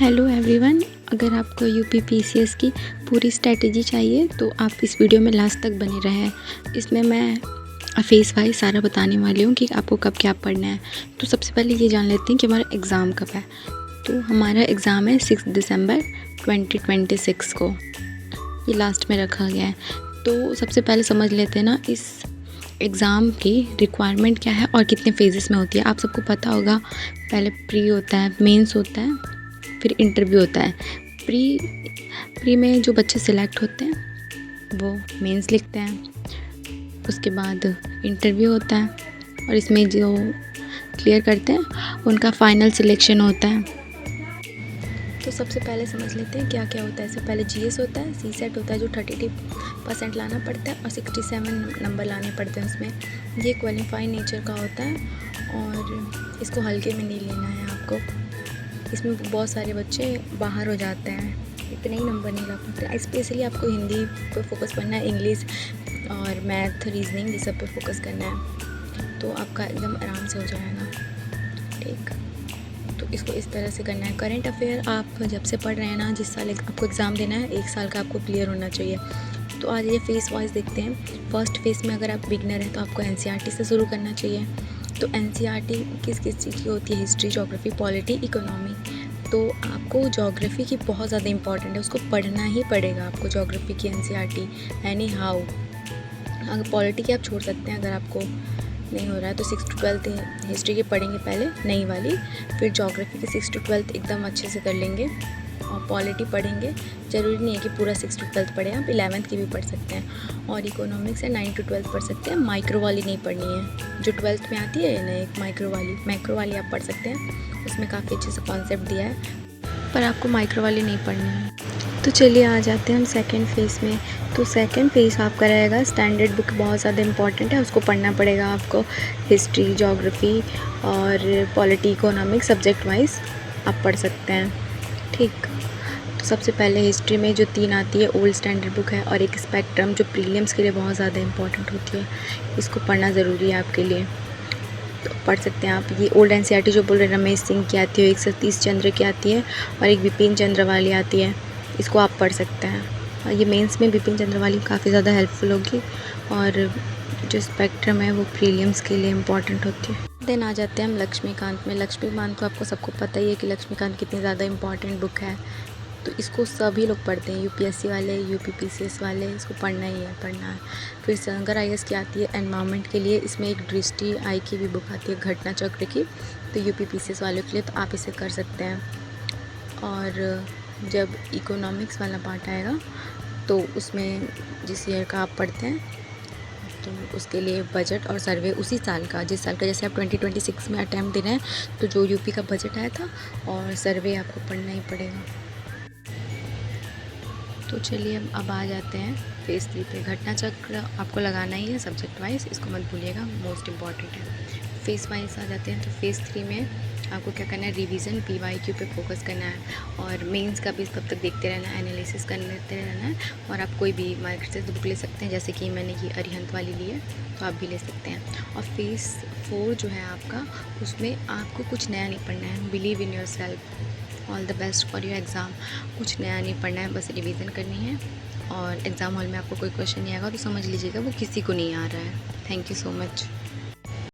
Hello everyone, अगर आपको UPPCS की पूरी स्ट्रैटेजी चाहिए तो आप इस वीडियो में लास्ट तक बने रहें। इसमें मैं फेस वाइज सारा बताने वाली हूँ कि आपको कब क्या पढ़ना है। तो सबसे पहले ये जान लेते हैं कि हमारा एग्ज़ाम कब है। तो हमारा एग्ज़ाम है 6 दिसंबर 2026 को, ये लास्ट में रखा गया है। तो सबसे पहले समझ लेते हैं ना इस एग्ज़ाम की रिक्वायरमेंट क्या है और कितने फेजेस में होती है। आप सबको पता होगा, पहले प्री होता है, मेंस होता है, फिर इंटरव्यू होता है। प्री में जो बच्चे सिलेक्ट होते हैं वो मेंस लिखते हैं, उसके बाद इंटरव्यू होता है और इसमें जो क्लियर करते हैं उनका फाइनल सिलेक्शन होता है। तो सबसे पहले समझ लेते हैं क्या क्या होता है। इससे पहले जीएस होता है, सीसेट होता है जो 32% लाना पड़ता है और 67 नंबर लाने पड़ते हैं उसमें। ये क्वालिफाई नेचर का होता है और इसको हल्के में नहीं लेना है आपको। इसमें बहुत सारे बच्चे बाहर हो जाते हैं, इतने ही नंबर नहीं ला पाते। स्पेशली आपको हिंदी पे फोकस करना है, इंग्लिश और मैथ, रीजनिंग ये सब पे फोकस करना है, तो आपका एकदम आराम से हो जाएगा। ठीक, तो इसको इस तरह से करना है। करंट अफेयर आप जब से पढ़ रहे हैं ना, जिस साल आपको एग्ज़ाम देना है 1 साल का आपको क्लियर होना चाहिए। तो आज ये फेस वाइज देखते हैं। फर्स्ट फेस में अगर आप बिगनर हैं तो आपको एनसीईआरटी से शुरू करना चाहिए। तो एनसीईआरटी किस किस चीज़ की होती है? History, geography, polity, economy. तो आपको ज्योग्राफी की बहुत ज़्यादा इंपॉर्टेंट है, उसको पढ़ना ही पड़ेगा आपको ज्योग्राफी की एनसीईआरटी एनी हाउ। अगर पॉलिटी की आप छोड़ सकते हैं अगर आपको नहीं हो रहा है, तो 6 to 12 हिस्ट्री की पढ़ेंगे पहले नई वाली, फिर ज्योग्राफी की 6 to 12 एकदम अच्छे से कर लेंगे और पॉलिटी पढ़ेंगे। ज़रूरी नहीं है कि पूरा 6 to 12 पढ़ें, आप 11th की भी पढ़ सकते हैं। और इकोनॉमिक्स है 9 to 12 पढ़ सकते हैं। माइक्रो वाली नहीं पढ़नी है, जो 12th में आती है ना, एक मैक्रो वाली आप पढ़ सकते हैं। उसमें काफ़ी अच्छे से कॉन्सेप्ट दिया है, पर आपको माइक्रो वाली नहीं पढ़नी है। तो चलिए आ जाते हैं हम सेकंड फेज़ में। तो सेकंड फेज़ आपका रहेगा स्टैंडर्ड बुक, बहुत ज़्यादा इंपॉर्टेंट है, उसको पढ़ना पड़ेगा आपको। हिस्ट्री, ज्योग्राफी और पॉलिटी, इकोनॉमिक्स सब्जेक्ट वाइज आप पढ़ सकते हैं। ठीक, तो सबसे पहले हिस्ट्री में जो 3 आती है, ओल्ड स्टैंडर्ड बुक है और एक स्पेक्ट्रम जो प्रीलिम्स के लिए बहुत ज़्यादा इंपॉर्टेंट होती है, इसको पढ़ना ज़रूरी है आपके लिए। तो पढ़ सकते हैं आप। ये ओल्ड एनसीईआरटी जो बोल रहे हैं, रमेश सिंह की आती है, एक सतीश चंद्र की आती है और एक बिपिन चंद्र वाली आती है, इसको आप पढ़ सकते हैं। और ये मेंस में बिपिन चंद्र वाली काफ़ी ज़्यादा हेल्पफुल होगी और जो स्पेक्ट्रम है वो प्रीलिम्स के लिए इम्पॉर्टेंट होती है। देन आ जाते हैं हम लक्ष्मीकांत में। लक्ष्मीकांत को आपको सबको पता ही है कि लक्ष्मीकांत कितनी ज़्यादा इम्पॉर्टेंट बुक है, तो इसको सभी लोग पढ़ते हैं, यूपीएससी वाले, यूपीपीसीएस वाले, इसको पढ़ना ही है, पढ़ना है। फिर संगर आईएएस की आती है एनवायरनमेंट के लिए, इसमें एक दृष्टि आई की भी बुक आती है, घटना चक्र की, तो यूपीपीसीएस वालों के लिए तो आप इसे कर सकते हैं। और जब इकोनॉमिक्स वाला पार्ट आएगा तो उसमें जिस ईयर का आप पढ़ते हैं तो उसके लिए बजट और सर्वे उसी साल का, जिस साल का, जैसे आप 2026 में अटैम्प्ट दे रहे हैं तो जो यूपी का बजट आया था और सर्वे आपको पढ़ना ही पड़ेगा। तो चलिए अब आ जाते हैं फेज़ 3 पे। घटना चक्र आपको लगाना ही है सब्जेक्ट वाइज, इसको मत भूलिएगा, मोस्ट इम्पॉर्टेंट है। फेज़ वाइज आ जाते हैं। तो फेज़ 3 में आपको क्या करना है? रिवीजन, पीवाईक्यू पे फोकस करना है और मेंस का भी तब तक देखते रहना है, एनालिसिस करते रहना है। और आप कोई भी मार्केट से बुक ले सकते हैं, जैसे कि मैंने ये अरिहंत वाली ली है तो आप भी ले सकते हैं। और फेज़ 4 जो है आपका, उसमें आपको कुछ नया नहीं पढ़ना है। Believe in your self, all the best for your exam. कुछ नया नहीं पढ़ना है, बस रिवीजन करनी है। और एग्ज़ाम हॉल में आपको कोई क्वेश्चन नहीं आएगा तो समझ लीजिएगा वो किसी को नहीं आ रहा है। Thank you so much.